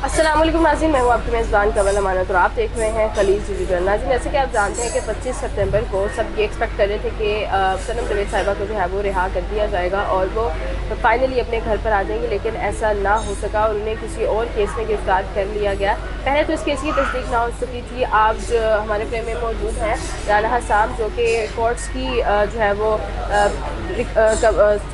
अस्सलाम वालेकुम नाज़रीन, मैं हूँ आपकी मेज़बान कमल अमानत और आप देख रहे हैं खलीज डिजिटल। नाज़रीन, जैसे कि आप जानते हैं कि 25 सितंबर को सब ये एक्सपेक्ट कर रहे थे कि सनम जवेद साहिबा को जो है वो रिहा कर दिया जाएगा और वो फाइनली अपने घर पर आ जाएंगे, लेकिन ऐसा ना हो सका और उन्हें किसी और केस में गिरफ्तार कर लिया गया। पहले तो इस केस की तस्दीक ना हो सकी थी। आज हमारे फ्रेम में मौजूद हैं राना हसाम, जो कि कोर्ट्स की जो है वो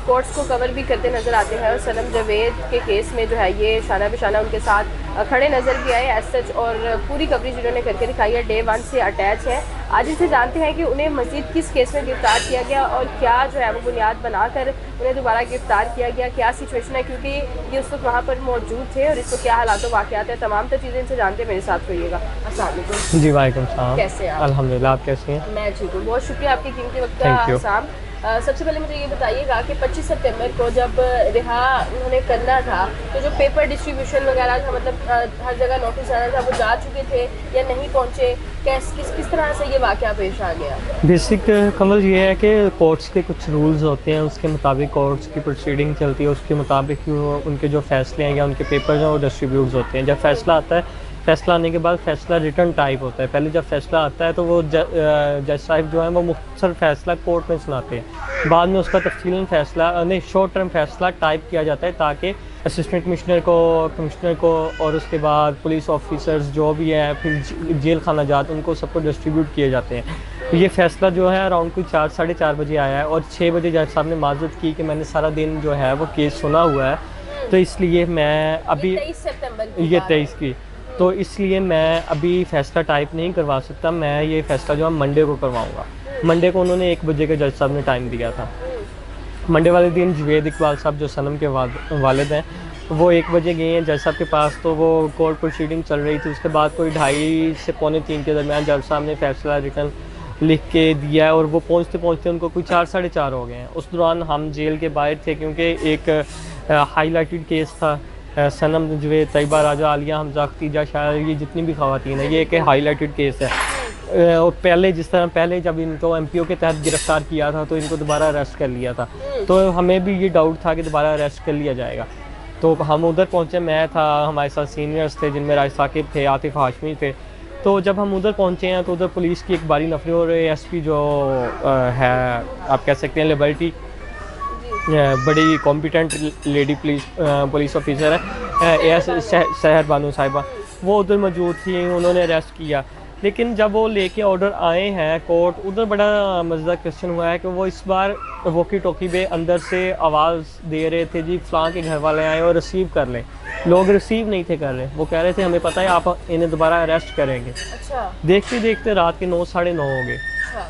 कोर्ट्स को कवर भी करते नज़र आते हैं और सनम जवेद के केस में जो है ये शाना बिशाना उनके साथ खड़े नज़र भी आए एज सच, और पूरी कवरेज उन्होंने करके दिखाई है। डे 1 से अटैच है। आज इनसे जानते हैं कि उन्हें मज़ीद किस केस में गिरफ्तार किया गया और क्या जो है वो बुनियाद बनाकर उन्हें दोबारा गिरफ्तार किया गया, क्या सिचुएशन है, क्योंकि ये उस वक्त वहाँ पर मौजूद थे और इस वक्त क्या हालात वाक़यात है। तमाम तो चीज़ें इनसे जानते हैं, मेरे साथ रहिएगा। अस्सलाम वालेकुम। जी वालेकुम सलाम। कैसे हैं आप? अल्हम्दुलिल्लाह, आप कैसी हैं? मैं ठीक हूँ, बहुत शुक्रिया आपके कीमती वक्त का थैंक यू। हसाम। सबसे पहले मुझे ये बताइएगा कि 25 सितंबर को जब रिहा उन्होंने करना था तो जो पेपर डिस्ट्रीब्यूशन वगैरह था, मतलब हर जगह नोटिस जाना था, वो जा चुके थे या नहीं पहुँचे? किस तरह से ये वाक़या पेश आ गया? बेसिक कमल ये है कि कोर्ट्स के कुछ रूल्स होते हैं, उसके मुताबिक कोर्ट्स की प्रोसीडिंग चलती है, उसके मुताबिक उनके जो फैसले हैं या उनके पेपर्स हैं वो डिस्ट्रीब्यूट होते हैं। जब फैसला आता है, फैसला आने के बाद फैसला रिटर्न टाइप होता है। पहले जब फैसला आता है तो वो जज साहिब जो है वो मुख्तसर फैसला कोर्ट में सुनाते हैं। बाद में उसका तफसीलन फैसला नहीं, शॉर्ट टर्म फैसला टाइप किया जाता है ताकि असिस्टेंट कमिश्नर को और उसके बाद पुलिस ऑफिसर्स जो भी हैं, फिर जेल खाना जात, उनको सबको डिस्ट्रीब्यूट किए जाते हैं। तो ये फैसला जो है अराउंड कोई 4 साढ़े 4 बजे आया है और 6 बजे जज साहब ने माजरत की कि मैंने सारा दिन जो है वो केस सुना हुआ है, तो इसलिए मैं अभी ये 23 सितंबर की ये बात है। 23 की, तो इसलिए मैं अभी फ़ैसला टाइप नहीं करवा सकता। मैं ये फ़ैसला जो है मंडे को करवाऊँगा। मंडे को उन्होंने 1 बजे का जज साहब ने टाइम दिया था। मंडे वाले दिन जवेद इकबाल साहब जो सनम के वालिद हैं, वो 1 बजे गए हैं जज साहब के पास, तो वो कोर्ट प्रोसीडिंग चल रही थी। उसके बाद कोई 2:30 से पौने 3 के दरमियान जज साहब ने फ़ैसला रिटर्न लिख के दिया है और वो पहुँचते पहुँचते उनको कोई 4 साढ़े 4 हो गए हैं। उस दौरान हम जेल के बाहर थे क्योंकि एक हाईलाइटेड केस था। सनम जवेद, तैयबा राजा, आलिया हमजा, खतीजा शायर, ये जितनी भी ख़वातीन हैं, ये एक हाईलाइटेड केस है। और पहले जिस तरह पहले जब इनको एमपीओ के तहत गिरफ़्तार किया था तो इनको दोबारा अरेस्ट कर लिया था, तो हमें भी ये डाउट था कि दोबारा अरेस्ट कर लिया जाएगा। तो हम उधर पहुँचे, मैं था, हमारे साथ सीनियर्स थे जिनमें राज साकिब थे, आतिफ हाशमी थे। तो जब हम उधर पहुँचे हैं तो उधर पुलिस की एक बारी नफरी और एसपी जो है, आप कह सकते हैं लिबर्टी, बड़ी कॉम्पिटेंट लेडी पुलिस ऑफिसर है, एस शहर बानो साहिबा, वो उधर मौजूद थी। उन्होंने अरेस्ट किया, लेकिन जब वो लेके ऑर्डर आए हैं कोर्ट, उधर बड़ा मज़ेदार क्वेश्चन हुआ है कि वो इस बार वॉकी टॉकी पे अंदर से आवाज़ दे रहे थे, जी फ़लाँ के घर वाले आए और रिसीव कर लें। लोग रिसीव नहीं थे कर रहे, वो कह रहे थे हमें पता है आप इन्हें दोबारा अरेस्ट करेंगे। अच्छा। देखते देखते रात के 9 साढ़े 9 हो गए। अच्छा।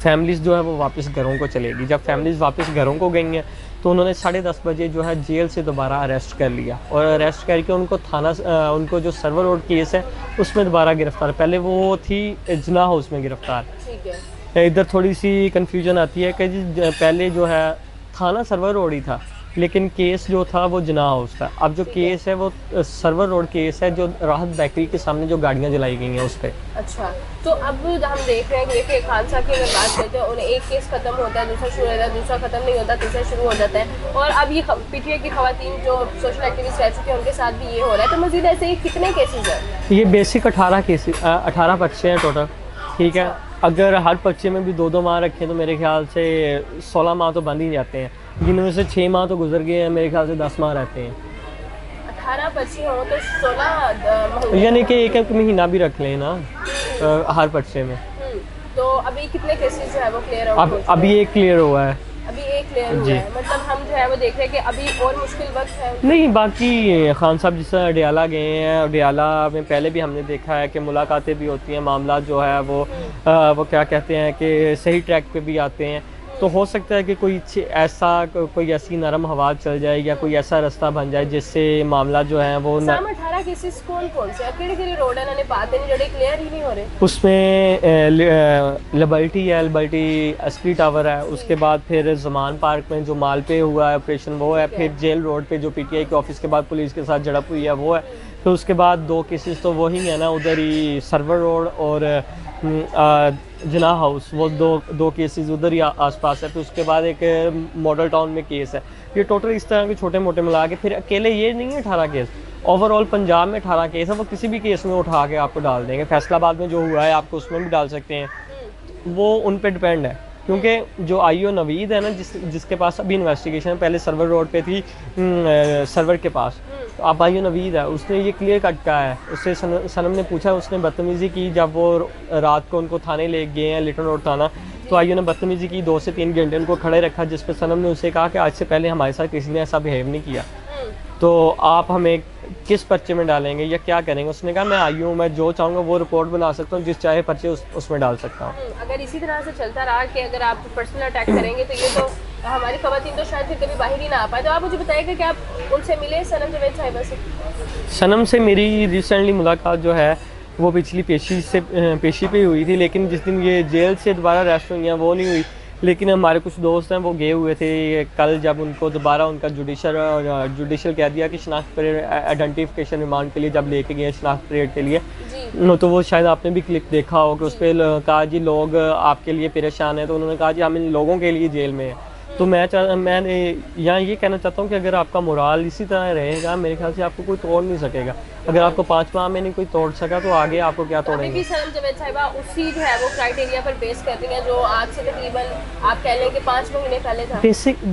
फैमिलीज़ जो है वो वापस घरों को चलेगी। जब फैमिलीज़ वापस घरों को गई हैं तो उन्होंने 10:30 बजे जो है जेल से दोबारा अरेस्ट कर लिया और अरेस्ट करके उनको उनको जो सर्वर रोड केस है उसमें दोबारा गिरफ़्तार। पहले वो थी जना हाउस में गिरफ़्तार। ठीक है। इधर थोड़ी सी कन्फ्यूजन आती है कि जी पहले जो है थाना सर्वर रोड ही था, लेकिन केस जो था वो जना हाउस था। अब जो केस है वो सर्वर रोड केस है, जो राहत बेकरी के सामने जो गाड़ियाँ जलाई गई हैं उस पर। अच्छा, तो अब हम देख रहे हैं कि खान साहब की अगर बात करते हैं, उन्हें एक केस खत्म होता है, दूसरा शुरू होता है, दूसरा खत्म नहीं होता, तीसरा शुरू हो जाता है, और अब ये पीटीआई की खवातीन जो सोशल एक्टिविस्ट रह चुकी हैं उनके साथ भी ये हो रहा है। तो मज़ीद ऐसे ही कितने केसेस हैं? ये बेसिक 18 पर्चे हैं टोटल, ठीक है। अगर हर पर्चे में भी 2-2 माह रखें तो मेरे ख्याल से 16 माह तो बंद ही जाते हैं, जिनमें से 6 माह तो गुजर गए हैं, मेरे ख्याल से 10 माह रहते हैं। 18 पर्चे हों तो 16 यानी कि एक महीना भी रख लें ना हर पर्चे में। तो अभी कितने केसेस जो है वो क्लियर हो चुके हैं? अभी एक क्लियर हुआ है। अभी एक क्लियर हुआ जी। है, मतलब हम जो है वो देख रहे हैं कि अभी और मुश्किल वक्त है। नहीं, बाकी खान साहब जिस तरह अडियाला गए हैं, अडियाला में पहले भी हमने देखा है कि मुलाकातें भी होती हैं, मामला जो है वो क्या कहते हैं कि सही ट्रैक पे भी आते हैं। तो हो सकता है कि कोई ऐसी नरम हवा चल जाए या कोई ऐसा रास्ता बन जाए जिससे मामला जो है वो 18 केसेस कौन कौन से केड़े रोड है इन्होंने बात नहीं जड़े क्लियर ही नहीं हो रहे। उसमें लिबर्टी है, लिबर्टी एसपी टावर है, उसके बाद फिर जमान पार्क में जो माल पे हुआ है ऑपरेशन वो है, फिर जेल रोड पे जो पीटीआई के ऑफिस के बाद पुलिस के साथ झड़प हुई है वो है, फिर उसके बाद 2 केसेस तो वही है ना, उधर ही सर्वर रोड और जना हाउस, वो दो केसेस उधर ही आसपास है। फिर उसके बाद एक मॉडल टाउन में केस है। ये टोटल इस तरह के छोटे मोटे मिला के, फिर अकेले ये नहीं है 18 केस, ओवरऑल पंजाब में 18 केस है, वो किसी भी केस में उठा के आपको डाल देंगे। फैसलाबाद में जो हुआ है आपको उसमें भी डाल सकते हैं, वो उन पे डिपेंड है। क्योंकि जो आईओ नवीद है ना, जिसके पास अभी इन्वेस्टिगेशन पहले सर्वर रोड पे थी, सर्वर के पास, तो अब आईओ नवीद है, उसने ये क्लियर कट कहा है। उससे सनम ने पूछा, उसने बदतमीज़ी की जब वो रात को उनको थाने ले गए हैं, लिटन रोड थाना, तो आईओ ने बदतमीज़ी की, 2 से 3 घंटे उनको खड़े रखा, जिस पर सनम ने उसे कहा कि आज से पहले हमारे साथ किसी ने ऐसा बिहेव नहीं किया, तो आप हमें किस पर्चे में डालेंगे या क्या करेंगे। उसने कहा मैं आई हूँ, मैं जो चाहूँगा वो रिपोर्ट बना सकता हूँ, जिस चाहे पर्चे उसमें डाल सकता हूँ। अगर इसी तरह से चलता रहा कि अगर आप पर्सनल अटैक करेंगे तो ये तो हमारी खवातीन तो शायद फिर कभी बाहर ही ना आ पाए। तो आप मुझे बताइएगा कि आप उनसे मिले सनम जावेद साहिबा से? सनम से मेरी रिसेंटली मुलाकात जो है वो पिछली पेशी पे हुई थी, लेकिन जिस दिन ये जेल से दोबारा अरेस्ट हुई हैं वो नहीं हुई। लेकिन हमारे कुछ दोस्त हैं वो गए हुए थे कल, जब उनको दोबारा उनका जुडिशल कह दिया कि शनाख्त परेड आइडेंटिफिकेशन रिमांड के लिए जब लेके गए शनाख्त परेड के लिए, तो वो शायद आपने भी क्लिप देखा हो कि उस पर कहा जी लोग आपके लिए परेशान हैं, तो उन्होंने कहा जी हम इन लोगों के लिए जेल में हैं। तो मैंने यहाँ ये कहना चाहता हूँ कि अगर आपका मोराल इसी तरह रहेगा, मेरे ख्याल से आपको कोई तोड़ नहीं सकेगा। अगर आपको 5 माह में नहीं कोई तोड़ सका तो आगे आपको क्या तोड़ेंगे। अभी भी सनम जावेद साहिबा उसी जो है वो क्राइटेरिया पर बेस कर रही हैं जो आज से तकरीबन आप कह लें कि 5 महीने पहले था।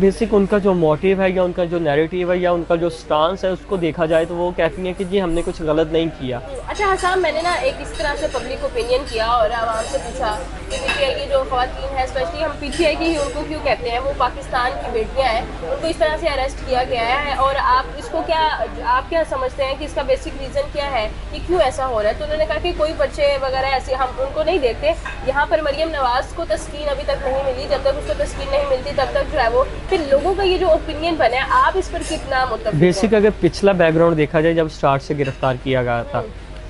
बेसिक उनका जो मोटिव है या उनका जो नैरेटिव है या उनका जो स्टांस है, उसको देखा जाए तो वो कहती हैं कि जी हमने कुछ गलत नहीं किया। अच्छा हसाम, मैंने ना एक इस तरह से पब्लिक ओपिनियन किया और आवाम से पूछा कि पीटीआई की जो खवातीन है, स्पेशली हम पीटीआई की ही उनको क्यों कहते हैं, वो पाकिस्तान की बेटियां हैं, उनको इस तरह से अरेस्ट किया गया है और आप इसको आप क्या समझते हैं कि इसका बेसिक रीज़न क्या है कि क्यों ऐसा हो रहा है? तो उन्होंने कहा कि कोई पर्चे वगैरह ऐसे हम उनको नहीं देखते। यहाँ पर मरियम नवाज़ को तस्कीन अभी तक नहीं मिली, जब तक उसको तस्कीन नहीं मिलती तब तक जो है वो फिर लोगों का ये जो ओपिनियन बना है, आप इस पर कितना मुतफ़िक़? बेसिक अगर पिछला बैकग्राउंड देखा जाए, जब स्टार्ट से गिरफ्तार किया गया था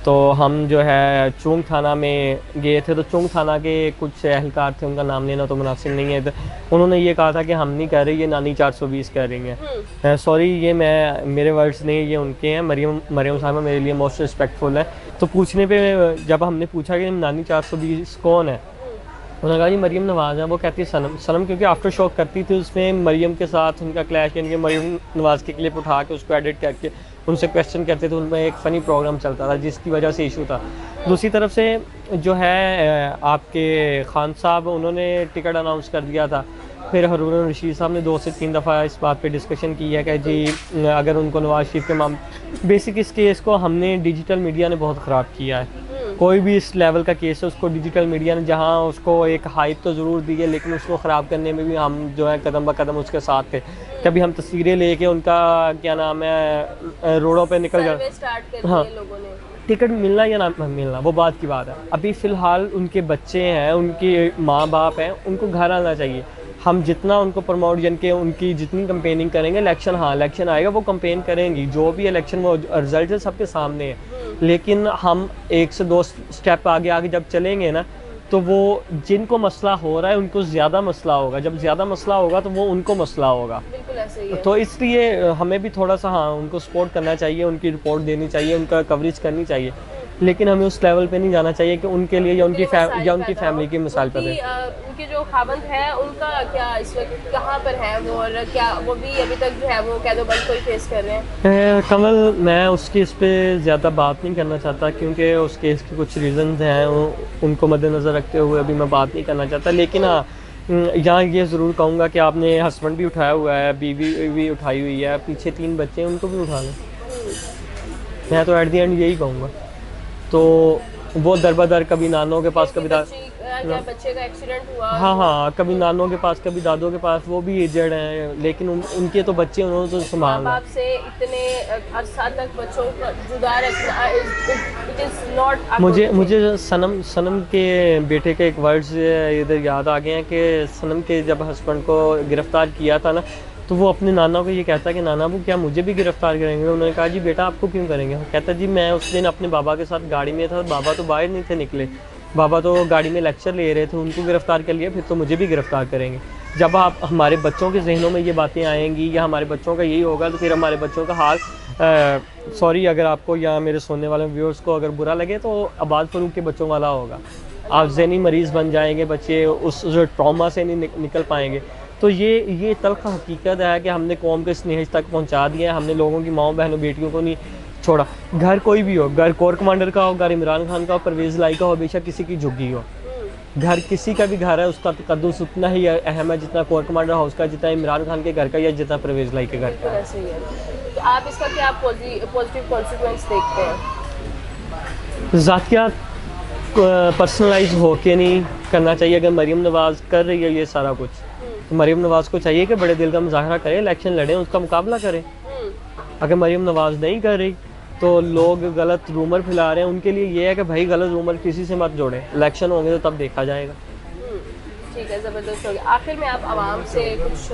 तो हम जो है चुंग थाना में गए थे, तो चुंग थाना के कुछ एहलकार थे, उनका नाम लेना तो मुनासिब नहीं है, तो उन्होंने ये कहा था कि हम नहीं कह रहे, ये नानी 420 कह रही हैं। सॉरी, ये मेरे वर्ड्स नहीं, ये उनके हैं। मरियम साहिबा मेरे लिए मोस्ट रिस्पेक्टफुल है। तो पूछने पे जब हमने पूछा कि नानी 420 कौन है, उन्होंने कहा जी मरियम नवाज़ है। वो कहती है सनम क्योंकि आफ्टर शॉक करती थी, उसमें मरियम के साथ उनका क्लैश, यानी कि मरियम नवाज़ की क्लिप उठा के उसको एडिट करके उनसे क्वेश्चन करते थे, उनमें एक फ़नी प्रोग्राम चलता था जिसकी वजह से इशू था। दूसरी तरफ से जो है आपके खान साहब, उन्होंने टिकट अनाउंस कर दिया था। फिर हारून रशीद साहब ने 2 से 3 दफ़ा इस बात पे डिस्कशन की है कि जी अगर उनको नवाज शरीफ के बेसिक इस केस को हमने डिजिटल मीडिया ने बहुत ख़राब किया है। कोई भी इस लेवल का केस है उसको डिजिटल मीडिया ने जहां उसको एक हाइप तो ज़रूर दी है, लेकिन उसको ख़राब करने में भी हम जो है कदम ब कदम उसके साथ थे। कभी हम तस्वीरें लेके उनका क्या नाम है रोडों पे निकल जाते, हाँ, टिकट मिलना या ना मिलना वो बात की बात है। अभी फ़िलहाल उनके बच्चे हैं, उनके माँ बाप हैं, उनको घर आना चाहिए। हम जितना उनको प्रमोट, यानी कि उनकी जितनी कंपेनिंग करेंगे, इलेक्शन आएगा वो कंपेन करेंगी, जो भी इलेक्शन वो रिजल्ट है सबके सामने है। लेकिन हम 1 से 2 स्टेप आगे जब चलेंगे ना, तो वो जिनको मसला हो रहा है उनको ज़्यादा मसला होगा, जब ज़्यादा मसला होगा तो वो उनको मसला होगा। बिल्कुल ऐसे ही है। तो इसलिए हमें भी थोड़ा सा उनको सपोर्ट करना चाहिए, उनकी रिपोर्ट देनी चाहिए, उनका कवरेज करनी चाहिए, लेकिन हमें उस लेवल पे नहीं जाना चाहिए कि उनके लिए या उनकी फैमिली की मिसाल पर दे। उनके जो खावंद है उनका क्या इस वक्त कहाँ पर है वो, और क्या वो भी अभी तक जो है वो कैदोबंद को ही फेस कर रहे हैं? कमल, मैं उस केस पे ज़्यादा बात नहीं करना चाहता क्योंकि उस केस के कुछ रीज़न्स हैं, उनको मद्देनज़र रखते हुए अभी मैं बात नहीं करना चाहता। लेकिन हाँ, यहाँ ये ज़रूर कहूँगा कि आपने हस्बैंड भी उठाया हुआ है, बीवी भी उठाई हुई है, पीछे 3 बच्चे हैं, उनको भी उठा लें। मैं तो एट दी एंड यही कहूँगा। तो वो दरबदर कभी नानों के पास, कभी बच्चे का एक्सीडेंट हुआ, हाँ, कभी नानों के पास, कभी दादों के पास, वो भी एजेड हैं, लेकिन उनके तो बच्चे, उन्होंने तो संभालना। बाप से इतने अरसा तक बच्चों को जुदा रखना, इट इज़ नॉट। मुझे सनम के बेटे के एक वर्ड्स इधर याद आ गए हैं कि सनम के जब हस्बैंड को गिरफ़्तार किया था ना, तो वो अपने नाना को ये कहता है कि नाना वो क्या मुझे भी गिरफ़्तार करेंगे? उन्होंने कहा जी बेटा आपको क्यों करेंगे? वो कहता जी मैं उस दिन अपने बाबा के साथ गाड़ी में था, बाबा तो बाहर नहीं थे निकले, बाबा तो गाड़ी में लेक्चर ले रहे थे, उनको गिरफ़्तार कर लिया, फिर तो मुझे भी गिरफ़्तार करेंगे। जब आप हमारे बच्चों के जहनों में ये बातें आएंगी या हमारे बच्चों का यही होगा, तो फिर हमारे बच्चों का हाल, सॉरी अगर आपको या मेरे सुनने वाले व्यूअर्स को अगर बुरा लगे, तो आबाद फ़रूक के बच्चों वाला होगा। आप ज़हनी मरीज़ बन जाएंगे, बच्चे उस ट्रॉमा से नहीं निकल पाएंगे। तो ये तल्ख़ हकीकत है कि हमने कौम के स्नेह तक पहुंचा दिया है, हमने लोगों की माओ बहनों बेटियों को नहीं छोड़ा। घर कोई भी हो, घर कोर कमांडर का हो, घर इमरान खान का हो, परवेज़ लाई का हो, बेशक किसी की झुग्गी हो, घर किसी का भी घर है उसका तकद्दुस उतना ही अहम है जितना कोर कमांडर हाउस का, जितना इमरान खान के घर का, या जितना परवेज़ लाई के घर का। ऐसे ही है। तो आप इसका क्या पॉजिटिव कॉन्सिक्वेंस देखते हैं? ज़ातियात पर्सनलाइज होके नहीं करना चाहिए। अगर मरीम नवाज़ कर रही है ये सारा कुछ, तो मरीम नवाज़ को चाहिए कि बड़े दिल का मुजाहरा करें, इलेक्शन लड़ें, उसका मुकाबला करें। अगर मरीम नवाज़ नहीं कर रही तो लोग गलत रूमर फैला रहे हैं, उनके लिए ये है कि भाई गलत रूमर किसी से मत जोड़ें, इलेक्शन होंगे तो तब देखा जाएगा। ठीक है, ज़बरदस्त हो गया। आखिर में आप आवाम से कुछ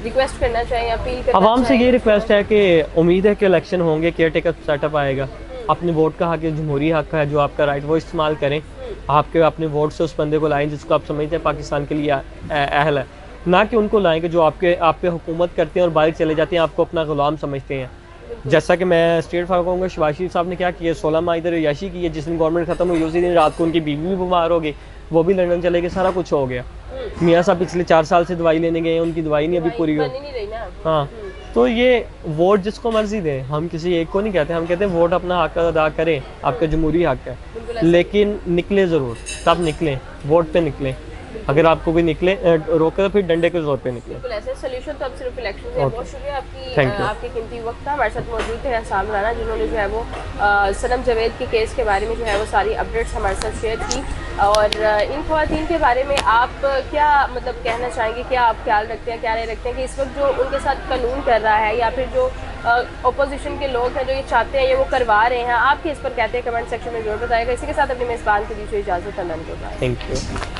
रिक्वेस्ट करना चाहें या अपील करना आवाम से चाहें? ये रिक्वेस्ट है कि उम्मीद है कि इलेक्शन होंगे, केयर टेकर सेटअप आएगा, अपने वोट का हक है, जमहूरी हक है, जो आपका राइट वो इस्तेमाल करें। आपके अपने वोट से उस बंदे को लाएं जिसको आप समझते हैं पाकिस्तान के लिए अहल है, ना कि उनको लाएं कि जो आप पे हुकूमत करते हैं और बाहर चले जाते हैं, आपको अपना गुलाम समझते हैं। जैसा कि मैं स्टेट फॉर कहूँगा, शहबाज शरीफ साहब ने क्या किया, 16 माह इधर याशी की है, जिस दिन गवर्नमेंट खत्म हुई उसी दिन रात को उनकी बीवी भी बीमार हो गई, वो भी लंदन चले गए, सारा कुछ हो गया। मियाँ साहब पिछले 4 साल से दवाई लेने गए हैं, उनकी दवाई नहीं अभी पूरी हो। बन ही नहीं रही ना। हाँ, तो ये वोट जिसको मर्जी दें, हम किसी एक को नहीं कहते, हम कहते हैं वोट अपना हक अदा करें, आपका जमहूरी हक है, लेकिन निकले ज़रूर, तब निकलें, वोट पे निकलें। अगर आपको भी निकले रोके तो फिर डंडे के जोर पे निकले। बिल्कुल ऐसे सोल्यूशन तो अब सिर्फ इलेक्शन से। बहुत शुक्रिया Thank you. आपके कीमती वक्त था। हमारे साथ मौजूद थे एहसान राना, जिन्होंने जो है वो सनम जावेद के केस के बारे में जो है वो सारी अपडेट्स हमारे साथ शेयर की। और इन ख़वातीन के बारे में आप क्या मतलब कहना चाहेंगे, क्या आप ख्याल रखते हैं, क्या नहीं रखते हैं कि इस वक्त जो उनके साथ कानून कर रहा है, या फिर जो अपोजिशन के लोग हैं जो ये चाहते हैं ये वो करवा रहे हैं, आप किस पर कहते हैं? कमेंट सेक्शन में जरूर बताएगा। इसी के साथ अपनी मेज़बान के बीच इजाज़त, अल्लाह ने। Thank you.